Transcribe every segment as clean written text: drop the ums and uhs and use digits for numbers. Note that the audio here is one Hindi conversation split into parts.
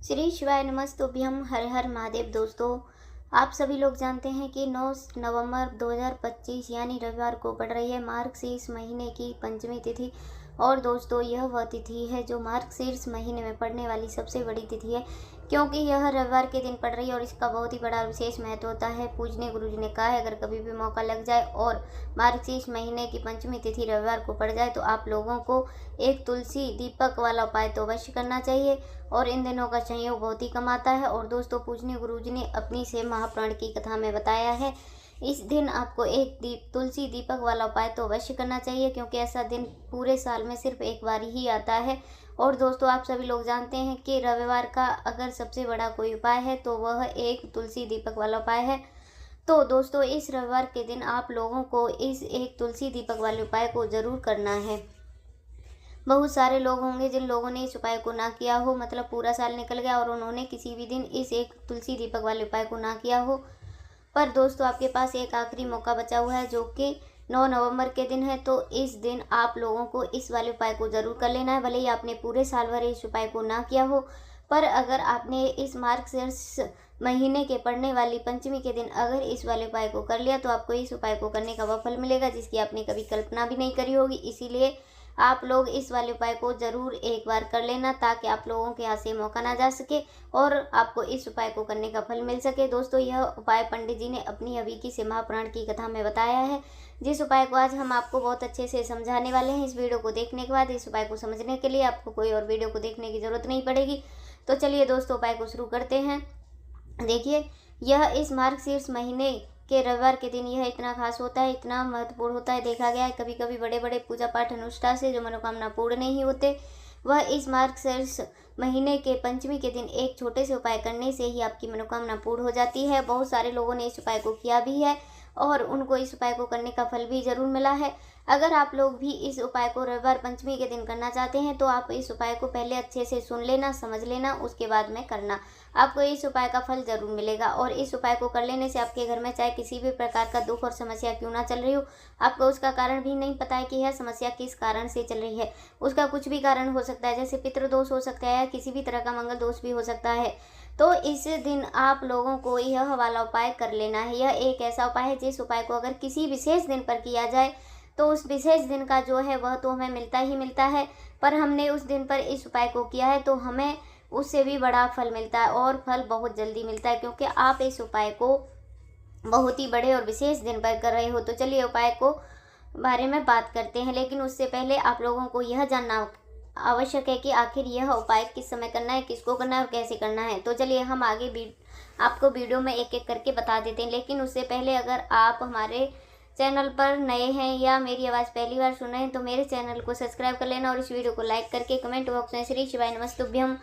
श्री शिवाय नमस्तुभ्यम। हर हर महादेव। दोस्तों, आप सभी लोग जानते हैं कि 9 नवंबर 2025 यानी रविवार को पड़ रही है मार्गशीर्ष महीने की पंचमी तिथि। और दोस्तों, यह वह तिथि है जो मार्गशीर्ष महीने में पड़ने वाली सबसे बड़ी तिथि है, क्योंकि यह रविवार के दिन पड़ रही है और इसका बहुत ही बड़ा विशेष महत्व होता है। पूजने गुरुजी ने कहा है, अगर कभी भी मौका लग जाए और मार्गशीर्ष महीने की पंचमी तिथि रविवार को पड़ जाए तो आप लोगों को एक तुलसी दीपक वाला उपाय तो अवश्य करना चाहिए। और इन दिनों का संयोग बहुत ही कम आता है। और दोस्तों, पूजनीय गुरुजी ने अपनी से महापुराण की कथा में बताया है, इस दिन आपको एक तुलसी दीपक वाला उपाय तो अवश्य करना चाहिए, क्योंकि ऐसा दिन पूरे साल में सिर्फ एक बार ही आता है। और दोस्तों, आप सभी लोग जानते हैं कि रविवार का अगर सबसे बड़ा कोई उपाय है तो वह एक तुलसी दीपक वाला उपाय है। तो दोस्तों, इस रविवार के दिन आप लोगों को इस एक तुलसी दीपक वाले उपाय को जरूर करना है। बहुत सारे लोग होंगे जिन लोगों ने इस उपाय को ना किया हो, मतलब पूरा साल निकल गया और उन्होंने किसी भी दिन इस एक तुलसी दीपक वाले उपाय को ना किया हो। पर दोस्तों, आपके पास एक आखिरी मौका बचा हुआ है जो कि 9 नवंबर के दिन है। तो इस दिन आप लोगों को इस वाले उपाय को जरूर कर लेना है। भले ही आपने पूरे साल भर इस उपाय को ना किया हो, पर अगर आपने इस मार्गशीर्ष महीने के पड़ने वाली पंचमी के दिन अगर इस वाले उपाय को कर लिया तो आपको इस उपाय को करने का वह फल मिलेगा जिसकी आपने कभी कल्पना भी नहीं करी होगी। इसीलिए आप लोग इस वाले उपाय को जरूर एक बार कर लेना, ताकि आप लोगों के हाथ से मौका ना जा सके और आपको इस उपाय को करने का फल मिल सके। दोस्तों, यह उपाय पंडित जी ने अपनी अभी की से महापुराण की कथा में बताया है, जिस उपाय को आज हम आपको बहुत अच्छे से समझाने वाले हैं। इस वीडियो को देखने के बाद इस उपाय को समझने के लिए आपको कोई और वीडियो को देखने की जरूरत नहीं पड़ेगी। तो चलिए दोस्तों, उपाय को शुरू करते हैं। देखिए, यह इस मार्गशीर्ष महीने के रविवार के दिन यह इतना खास होता है, इतना महत्वपूर्ण होता है। देखा गया है कभी कभी बड़े बड़े पूजा पाठ अनुष्ठान से जो मनोकामना पूर्ण नहीं होते, वह इस मार्गशीर्ष महीने के पंचमी के दिन एक छोटे से उपाय करने से ही आपकी मनोकामना पूर्ण हो जाती है। बहुत सारे लोगों ने इस उपाय को किया भी है और उनको इस उपाय को करने का फल भी जरूर मिला है। अगर आप लोग भी इस उपाय को रविवार पंचमी के दिन करना चाहते हैं तो आप इस उपाय को पहले अच्छे से सुन लेना, समझ लेना, उसके बाद में करना। आपको इस उपाय का फल जरूर मिलेगा। और इस उपाय को कर लेने से आपके घर में चाहे किसी भी प्रकार का दुख और समस्या क्यों ना चल रही हो, आपको उसका कारण भी नहीं पता है कि यह समस्या किस कारण से चल रही है। उसका कुछ भी कारण हो सकता है, जैसे पितृदोष हो सकता है या किसी भी तरह का मंगल दोष भी हो सकता है। तो इस दिन आप लोगों को यह वाला उपाय कर लेना है। यह एक ऐसा उपाय है जिस उपाय को अगर किसी विशेष दिन पर किया जाए तो उस विशेष दिन का जो है वह तो हमें मिलता ही मिलता है, पर हमने उस दिन पर इस उपाय को किया है तो हमें उससे भी बड़ा फल मिलता है और फल बहुत जल्दी मिलता है, क्योंकि आप इस उपाय को बहुत ही बड़े और विशेष दिन पर कर रहे हो। तो चलिए उपाय को बारे में बात करते हैं, लेकिन उससे पहले आप लोगों को यह जानना आवश्यक है कि आखिर यह उपाय किस समय करना है, किसको करना है और कैसे करना है। तो चलिए हम आगे आपको वीडियो में एक एक करके बता देते हैं। लेकिन उससे पहले अगर आप हमारे चैनल पर नए हैं या मेरी आवाज़ पहली बार सुन रहे हैं तो मेरे चैनल को सब्सक्राइब कर लेना और इस वीडियो को लाइक करके कमेंट बॉक्स में श्री शिवाय नमस्तुभ्यम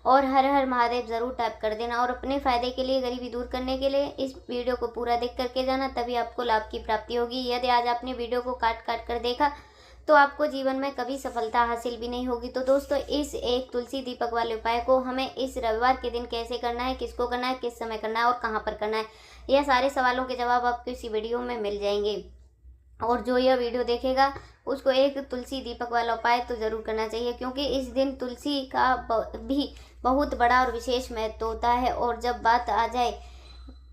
और हर हर महादेव ज़रूर टाइप कर देना। और अपने फ़ायदे के लिए, गरीबी दूर करने के लिए इस वीडियो को पूरा देख करके जाना, तभी आपको लाभ की प्राप्ति होगी। यदि आज आपने वीडियो को काट काट कर देखा तो आपको जीवन में कभी सफलता हासिल भी नहीं होगी। तो दोस्तों, इस एक तुलसी दीपक वाले उपाय को हमें इस रविवार के दिन कैसे करना है, किसको करना है, किस समय करना है और कहाँ पर करना है, यह सारे सवालों के जवाब आपको इसी वीडियो में मिल जाएंगे। और जो यह वीडियो देखेगा उसको एक तुलसी दीपक वाला उपाय तो ज़रूर करना चाहिए, क्योंकि इस दिन तुलसी का भी बहुत बड़ा और विशेष महत्व होता है। और जब बात आ जाए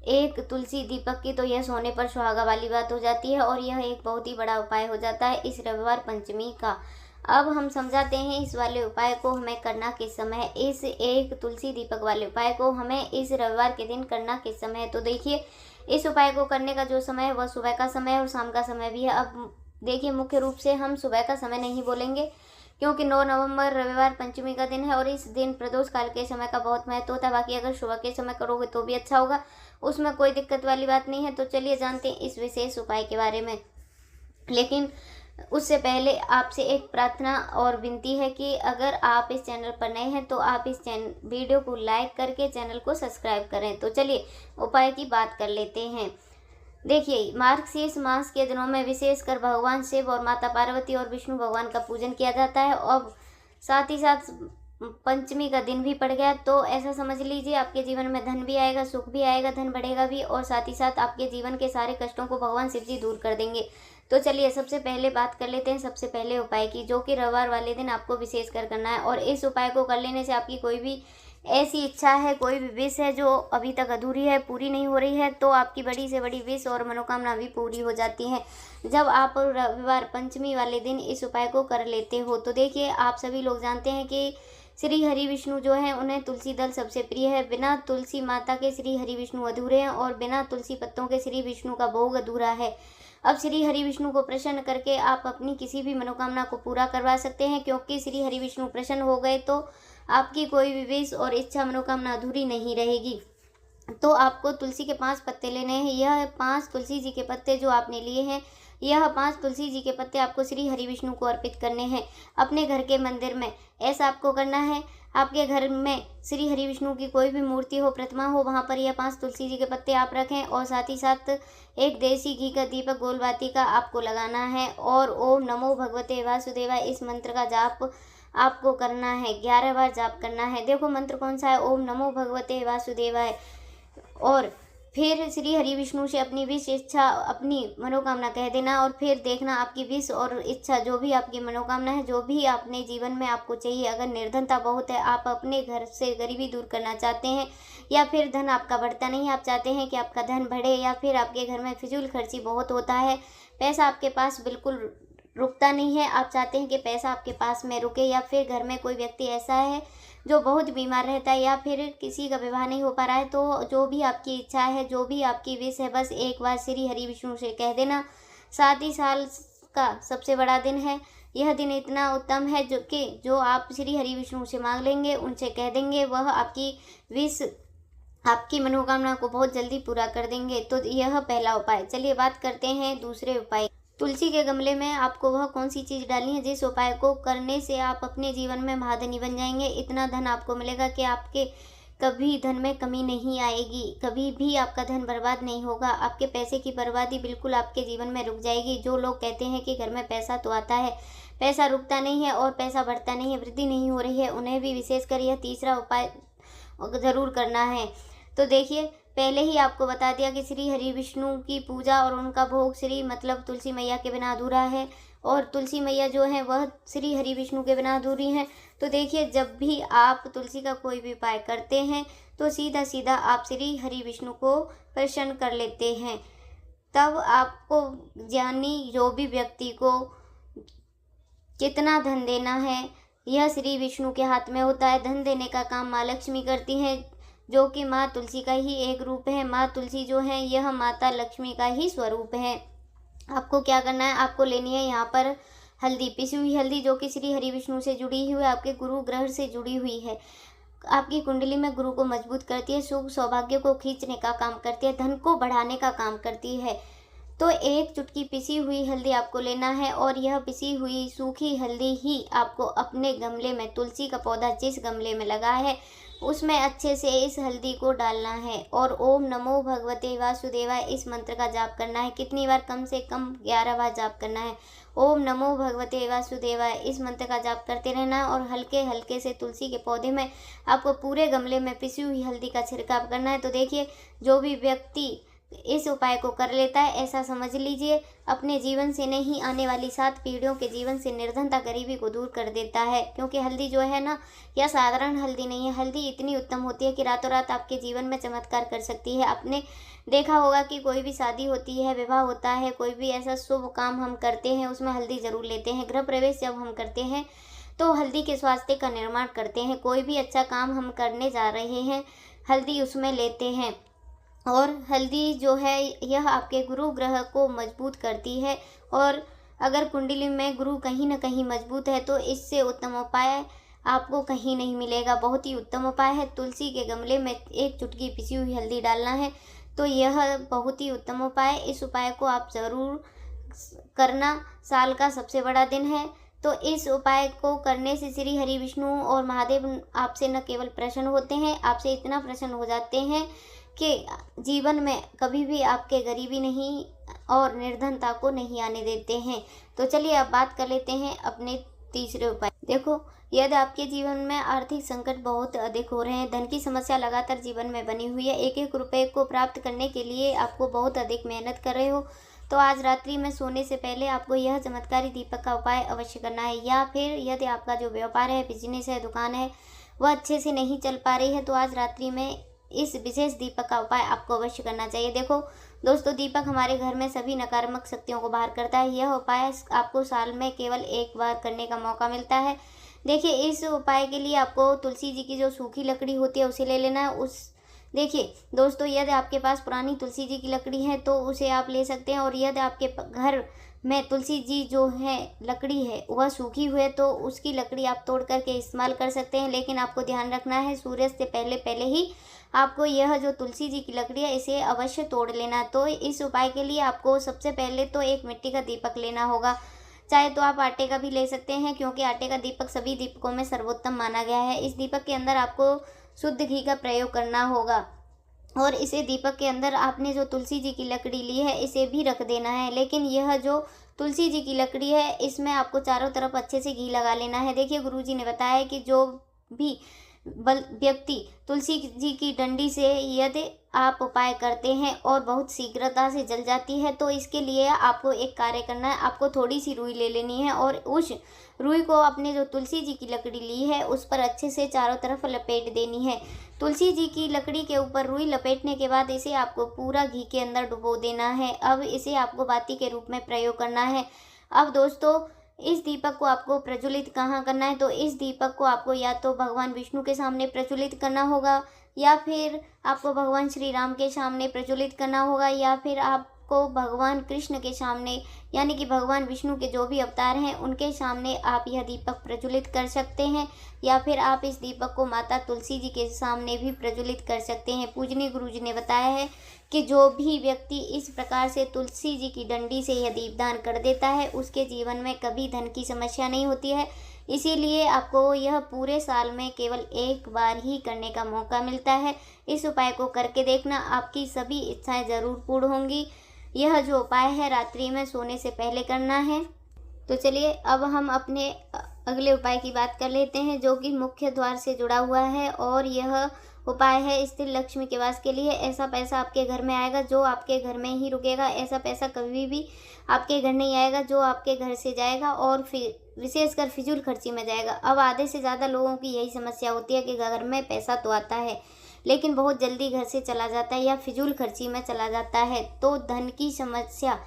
एक तुलसी दीपक की तो यह सोने पर सुहागा वाली बात हो जाती है और यह एक बहुत ही बड़ा उपाय हो जाता है इस रविवार पंचमी का। अब हम समझाते हैं इस वाले उपाय को हमें करना किस समय है। इस एक तुलसी दीपक वाले उपाय को हमें इस रविवार के दिन करना किस समय है। तो देखिए, इस उपाय को करने का जो समय है वह सुबह का समय है और शाम का समय भी है। अब देखिए, मुख्य रूप से हम सुबह का समय नहीं बोलेंगे, क्योंकि 9 नवंबर रविवार पंचमी का दिन है और इस दिन प्रदोष काल के समय का बहुत महत्व होता है। बाकी अगर सुबह के समय करोगे तो भी अच्छा होगा, उसमें कोई दिक्कत वाली बात नहीं है। तो चलिए जानते हैं इस विशेष उपाय के बारे में। लेकिन उससे पहले आपसे एक प्रार्थना और विनती है कि अगर आप इस चैनल पर नए हैं तो आप इस वीडियो को लाइक करके चैनल को सब्सक्राइब करें। तो चलिए उपाय की बात कर लेते हैं। देखिए, मार्गशीर्ष मास के दिनों में विशेषकर भगवान शिव और माता पार्वती और विष्णु भगवान का पूजन किया जाता है। और साथ ही साथ पंचमी का दिन भी पड़ गया तो ऐसा समझ लीजिए आपके जीवन में धन भी आएगा, सुख भी आएगा, धन बढ़ेगा भी और साथ ही साथ आपके जीवन के सारे कष्टों को भगवान शिव जी दूर कर देंगे। तो चलिए सबसे पहले बात कर लेते हैं सबसे पहले उपाय की, जो कि रविवार वाले दिन आपको विशेष कर करना है। और इस उपाय को कर लेने से आपकी कोई भी ऐसी इच्छा है, कोई भी विश है जो अभी तक अधूरी है, पूरी नहीं हो रही है, तो आपकी बड़ी से बड़ी विश और मनोकामना भी पूरी हो जाती हैं जब आप रविवार पंचमी वाले दिन इस उपाय को कर लेते हो। तो देखिए, आप सभी लोग जानते हैं कि श्री हरि विष्णु जो है उन्हें तुलसी दल सबसे प्रिय है। बिना तुलसी माता के श्री हरि विष्णु अधूरे हैं और बिना तुलसी पत्तों के श्री विष्णु का भोग अधूरा है। अब श्री हरि विष्णु को प्रसन्न करके आप अपनी किसी भी मनोकामना को पूरा करवा सकते हैं, क्योंकि श्री हरि विष्णु प्रसन्न हो गए तो आपकी कोई भी विश और इच्छा मनोकामना अधूरी नहीं रहेगी। तो आपको तुलसी के 5 पत्ते लेने हैं। यह 5 तुलसी जी के पत्ते जो आपने लिए हैं, यह 5 तुलसी जी के पत्ते आपको श्री हरि विष्णु को अर्पित करने हैं अपने घर के मंदिर में। ऐसा आपको करना है, आपके घर में श्री हरि विष्णु की कोई भी मूर्ति हो, प्रतिमा हो, वहाँ पर यह 5 तुलसी जी के पत्ते आप रखें और साथ ही साथ एक देसी घी का दीपक गोलबाती का आपको लगाना है और ओम नमो भगवते वासुदेवाय इस मंत्र का जाप आपको करना है। 11 बार जाप करना है। देखो मंत्र कौन सा है, ओम नमो भगवते वासुदेवाय। और फिर श्री हरि विष्णु से अपनी विश इच्छा अपनी मनोकामना कह देना और फिर देखना आपकी विश और इच्छा जो भी आपकी मनोकामना है, जो भी अपने जीवन में आपको चाहिए। अगर निर्धनता बहुत है, आप अपने घर से गरीबी दूर करना चाहते हैं या फिर धन आपका बढ़ता नहीं, आप चाहते हैं कि आपका धन बढ़े, या फिर आपके घर में फिजूल खर्ची बहुत होता है, पैसा आपके पास बिल्कुल रुकता नहीं है, आप चाहते हैं कि पैसा आपके पास में रुके, या फिर घर में कोई व्यक्ति ऐसा है जो बहुत बीमार रहता है या फिर किसी का विवाह नहीं हो पा रहा है, तो जो भी आपकी इच्छा है, जो भी आपकी विश है, बस एक बार श्री हरि विष्णु से कह देना। साथ ही साल का सबसे बड़ा दिन है। यह दिन इतना उत्तम है जो आप श्री हरि विष्णु से मांग लेंगे, उनसे कह देंगे, वह आपकी विश आपकी मनोकामना को बहुत जल्दी पूरा कर देंगे। तो यह पहला उपाय। चलिए बात करते हैं दूसरे उपाय। तुलसी के गमले में आपको वह कौन सी चीज़ डालनी है जिस उपाय को करने से आप अपने जीवन में महाधनी बन जाएंगे। इतना धन आपको मिलेगा कि आपके कभी धन में कमी नहीं आएगी, कभी भी आपका धन बर्बाद नहीं होगा। आपके पैसे की बर्बादी बिल्कुल आपके जीवन में रुक जाएगी। जो लोग कहते हैं कि घर में पैसा तो आता है, पैसा रुकता नहीं है और पैसा बढ़ता नहीं है, वृद्धि नहीं हो रही है, उन्हें भी विशेषकर यह तीसरा उपाय ज़रूर करना है। तो देखिए, पहले ही आपको बता दिया कि श्री हरि विष्णु की पूजा और उनका भोग श्री मतलब तुलसी मैया के बिना अधूरा है, और तुलसी मैया जो है वह श्री हरि विष्णु के बिना अधूरी हैं। तो देखिए, जब भी आप तुलसी का कोई भी उपाय करते हैं तो सीधा सीधा आप श्री हरि विष्णु को प्रसन्न कर लेते हैं। तब आपको यानी जो भी व्यक्ति को कितना धन देना है, यह श्री विष्णु के हाथ में होता है। धन देने का काम माँ लक्ष्मी करती हैं, जो कि माँ तुलसी का ही एक रूप है। माँ तुलसी जो है यह माता लक्ष्मी का ही स्वरूप है। आपको क्या करना है, आपको लेनी है यहाँ पर हल्दी, पिसी हुई हल्दी, जो कि श्री हरि विष्णु से जुड़ी हुई है, आपके गुरु ग्रह से जुड़ी हुई है, आपकी कुंडली में गुरु को मजबूत करती है, सुख सौभाग्य को खींचने का काम करती है, धन को बढ़ाने का काम करती है। तो एक चुटकी पिसी हुई हल्दी आपको लेना है और यह पिसी हुई सूखी हल्दी ही आपको अपने गमले में, तुलसी का पौधा जिस गमले में लगा है उसमें अच्छे से इस हल्दी को डालना है और ओम नमो भगवते वासुदेवाय इस मंत्र का जाप करना है। कितनी बार, कम से कम 11 बार जाप करना है। ओम नमो भगवते वासुदेवाय इस मंत्र का जाप करते रहना और हल्के हल्के से तुलसी के पौधे में आपको पूरे गमले में पिसी हुई हल्दी का छिड़काव करना है। तो देखिए, जो भी व्यक्ति इस उपाय को कर लेता है, ऐसा समझ लीजिए अपने जीवन से नहीं, आने वाली 7 पीढ़ियों के जीवन से निर्धनता गरीबी को दूर कर देता है। क्योंकि हल्दी जो है ना, यह साधारण हल्दी नहीं है। हल्दी इतनी उत्तम होती है कि रातों रात आपके जीवन में चमत्कार कर सकती है। आपने देखा होगा कि कोई भी शादी होती है, विवाह होता है, कोई भी ऐसा शुभ काम हम करते हैं, उसमें हल्दी ज़रूर लेते हैं। गृह प्रवेश जब हम करते हैं तो हल्दी के स्वास्थ्य का निर्माण करते हैं। कोई भी अच्छा काम हम करने जा रहे हैं, हल्दी उसमें लेते हैं। और हल्दी जो है यह आपके गुरु ग्रह को मजबूत करती है, और अगर कुंडली में गुरु कहीं ना कहीं मजबूत है तो इससे उत्तम उपाय आपको कहीं नहीं मिलेगा। बहुत ही उत्तम उपाय है। तुलसी के गमले में एक चुटकी पिसी हुई हल्दी डालना है, तो यह बहुत ही उत्तम उपाय। इस उपाय को आप ज़रूर करना। साल का सबसे बड़ा दिन है, तो इस उपाय को करने से श्री हरि विष्णु और महादेव आपसे न केवल प्रसन्न होते हैं, आपसे इतना प्रसन्न हो जाते हैं कि जीवन में कभी भी आपके गरीबी नहीं और निर्धनता को नहीं आने देते हैं। तो चलिए अब बात कर लेते हैं अपने तीसरे उपाय। देखो, यदि आपके जीवन में आर्थिक संकट बहुत अधिक हो रहे हैं, धन की समस्या लगातार जीवन में बनी हुई है, एक एक रुपए को प्राप्त करने के लिए आपको बहुत अधिक मेहनत कर रहे हो, तो आज रात्रि में सोने से पहले आपको यह चमत्कारी दीपक का उपाय अवश्य करना है। या फिर यदि आपका जो व्यापार है, बिजनेस है, दुकान है, वह अच्छे से नहीं चल पा रही है, तो आज रात्रि में इस विशेष दीपक का उपाय आपको अवश्य करना चाहिए। देखो दोस्तों, दीपक हमारे घर में सभी नकारात्मक शक्तियों को बाहर करता है। यह उपाय आपको साल में केवल एक बार करने का मौका मिलता है। देखिए, इस उपाय के लिए आपको तुलसी जी की जो सूखी लकड़ी होती है उसे ले लेना है। देखिए दोस्तों, यदि आपके पास पुरानी तुलसी जी की लकड़ी है तो उसे आप ले सकते हैं, और यदि आपके घर में तुलसी जी जो है लकड़ी है वह सूखी हुई है तो उसकी लकड़ी आप तोड़ करके इस्तेमाल कर सकते हैं। लेकिन आपको ध्यान रखना है, सूर्य से पहले पहले ही आपको यह जो तुलसी जी की लकड़ी है इसे अवश्य तोड़ लेना। तो इस उपाय के लिए आपको सबसे पहले तो एक मिट्टी का दीपक लेना होगा, चाहे तो आप आटे का भी ले सकते हैं, क्योंकि आटे का दीपक सभी दीपकों में सर्वोत्तम माना गया है। इस दीपक के अंदर आपको शुद्ध घी का प्रयोग करना होगा, और इसे दीपक के अंदर आपने जो तुलसी जी की लकड़ी ली है इसे भी रख देना है। लेकिन यह जो तुलसी जी की लकड़ी है इसमें आपको चारों तरफ अच्छे से घी लगा लेना है। देखिए, गुरुजी ने बताया है कि जो भी व्यक्ति तुलसी जी की डंडी से यदि आप उपाय करते हैं और बहुत शीघ्रता से जल जाती है, तो इसके लिए आपको एक कार्य करना है। आपको थोड़ी सी रुई ले लेनी है और उस रुई को अपने जो तुलसी जी की लकड़ी ली है उस पर अच्छे से चारों तरफ लपेट देनी है। तुलसी जी की लकड़ी के ऊपर रुई लपेटने के बाद इसे आपको पूरा घी के अंदर डुबो देना है। अब इसे आपको बाती के रूप में प्रयोग करना है। अब दोस्तों, इस दीपक को आपको प्रज्वलित कहाँ करना है, तो इस दीपक को आपको या तो भगवान विष्णु के सामने प्रज्वलित करना होगा, या फिर आपको भगवान श्री राम के सामने प्रज्वलित करना होगा, या फिर आपको भगवान कृष्ण के सामने, यानी कि भगवान विष्णु के जो भी अवतार हैं उनके सामने आप यह दीपक प्रज्वलित कर सकते हैं, या फिर आप इस दीपक को माता तुलसी जी के सामने भी प्रज्वलित कर सकते हैं। पूजनीय गुरु जी ने बताया है कि जो भी व्यक्ति इस प्रकार से तुलसी जी की डंडी से यह दीपदान कर देता है उसके जीवन में कभी धन की समस्या नहीं होती है। इसीलिए आपको यह पूरे साल में केवल एक बार ही करने का मौका मिलता है। इस उपाय को करके देखना, आपकी सभी इच्छाएं जरूर पूर्ण होंगी। यह जो उपाय है रात्रि में सोने से पहले करना है। तो चलिए अब हम अपने अगले उपाय की बात कर लेते हैं, जो कि मुख्य द्वार से जुड़ा हुआ है, और यह उपाय है स्थिर लक्ष्मी के वास के लिए। ऐसा पैसा आपके घर में आएगा जो आपके घर में ही रुकेगा। ऐसा पैसा कभी भी आपके घर नहीं आएगा जो आपके घर से जाएगा और विशेषकर फिजूल खर्ची में जाएगा। अब आधे से ज़्यादा लोगों की यही समस्या होती है कि घर में पैसा तो आता है लेकिन बहुत जल्दी घर से चला जाता है या फिजूल खर्ची में चला जाता है। तो धन की समस्या,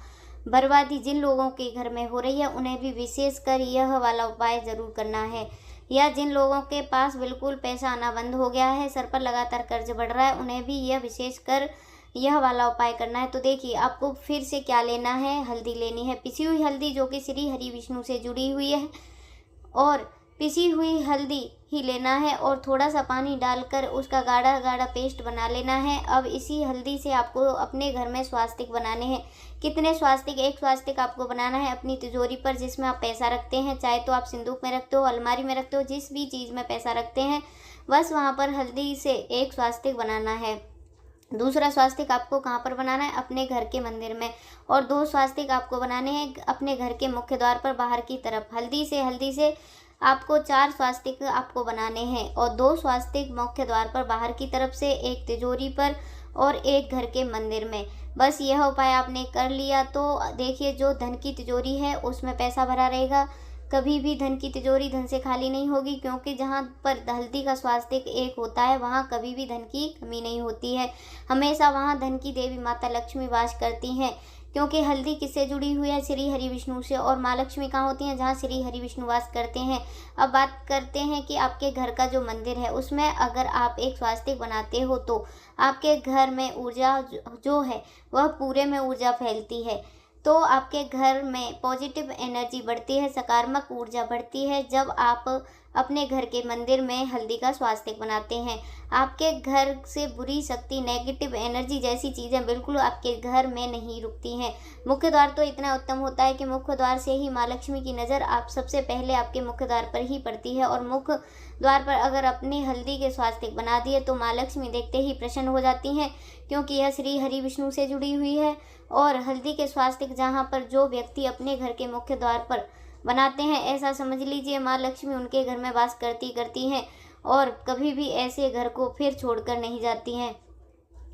बर्बादी जिन लोगों के घर में हो रही है उन्हें भी विशेषकर यह वाला उपाय ज़रूर करना है। या जिन लोगों के पास बिल्कुल पैसा आना बंद हो गया है, सर पर लगातार कर्ज बढ़ रहा है, उन्हें भी यह विशेषकर यह वाला उपाय करना है। तो देखिए, आपको फिर से क्या लेना है, हल्दी लेनी है, पिसी हुई हल्दी जो कि श्री हरि विष्णु से जुड़ी हुई है, और पिसी हुई हल्दी ही लेना है और थोड़ा सा पानी डालकर उसका गाढ़ा गाढ़ा पेस्ट बना लेना है। अब इसी हल्दी से आपको अपने घर में स्वास्तिक बनाने हैं। कितने स्वास्तिक? एक स्वास्तिक आपको बनाना है अपनी तिजोरी पर जिसमें आप पैसा रखते हैं, चाहे तो आप सिंदूक में रखते हो, अलमारी में रखते हो, जिस भी चीज़ में पैसा रखते हैं बस वहाँ पर हल्दी से एक स्वास्तिक बनाना है। दूसरा स्वास्तिक आपको कहाँ पर बनाना है? अपने घर के मंदिर में। और 2 स्वास्तिक आपको बनाने हैं अपने घर के मुख्य द्वार पर बाहर की तरफ। हल्दी से आपको 4 स्वास्तिक आपको बनाने हैं, और 2 स्वास्तिक मुख्य द्वार पर बाहर की तरफ से, एक तिजोरी पर और एक घर के मंदिर में। बस यह उपाय आपने कर लिया तो देखिए, जो धन की तिजोरी है उसमें पैसा भरा रहेगा। कभी भी धन की तिजोरी धन से खाली नहीं होगी, क्योंकि जहाँ पर हल्दी का स्वास्तिक एक होता है वहाँ कभी भी धन की कमी नहीं होती है। हमेशा वहाँ धन की देवी माता लक्ष्मी वास करती हैं, क्योंकि हल्दी किससे जुड़ी हुई है? श्री हरि विष्णु से। और माँ लक्ष्मी कहाँ होती हैं? जहाँ श्री हरि विष्णु वास करते हैं। अब बात करते हैं कि आपके घर का जो मंदिर है उसमें अगर आप एक स्वास्तिक बनाते हो तो आपके घर में ऊर्जा जो है वह पूरे में ऊर्जा फैलती है। तो आपके घर में पॉजिटिव एनर्जी बढ़ती है, सकारात्मक ऊर्जा बढ़ती है जब आप अपने घर के मंदिर में हल्दी का स्वास्तिक बनाते हैं। आपके घर से बुरी शक्ति, नेगेटिव एनर्जी जैसी चीज़ें बिल्कुल आपके घर में नहीं रुकती हैं। मुख्य द्वार तो इतना उत्तम होता है कि मुख्य द्वार से ही माँ लक्ष्मी की नज़र आप सबसे पहले आपके मुख्य द्वार पर ही पड़ती है, और मुख्य द्वार पर अगर अपने हल्दी के स्वास्तिक बना दिए तो माँ लक्ष्मी देखते ही प्रसन्न हो जाती हैं, क्योंकि यह श्री हरि विष्णु से जुड़ी हुई है। और हल्दी के स्वास्तिक जहाँ पर जो व्यक्ति अपने घर के मुख्य द्वार पर बनाते हैं, ऐसा समझ लीजिए माँ लक्ष्मी उनके घर में वास करती हैं और कभी भी ऐसे घर को फिर छोड़कर नहीं जाती हैं।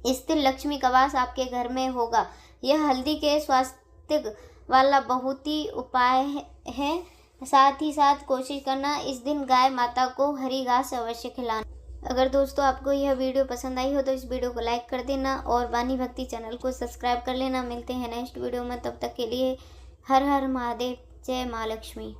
स्थिर लक्ष्मी का वास आपके घर में होगा। यह हल्दी के स्वास्तिक वाला बहुत ही उपाय है साथ ही साथ कोशिश करना इस दिन गाय माता को हरी घास अवश्य खिलाना। अगर दोस्तों आपको यह वीडियो पसंद आई हो तो इस वीडियो को लाइक कर देना और वाणी भक्ति चैनल को सब्सक्राइब कर लेना। मिलते हैं नेक्स्ट वीडियो में, तब तक के लिए हर हर महादेव, जय माँ लक्ष्मी।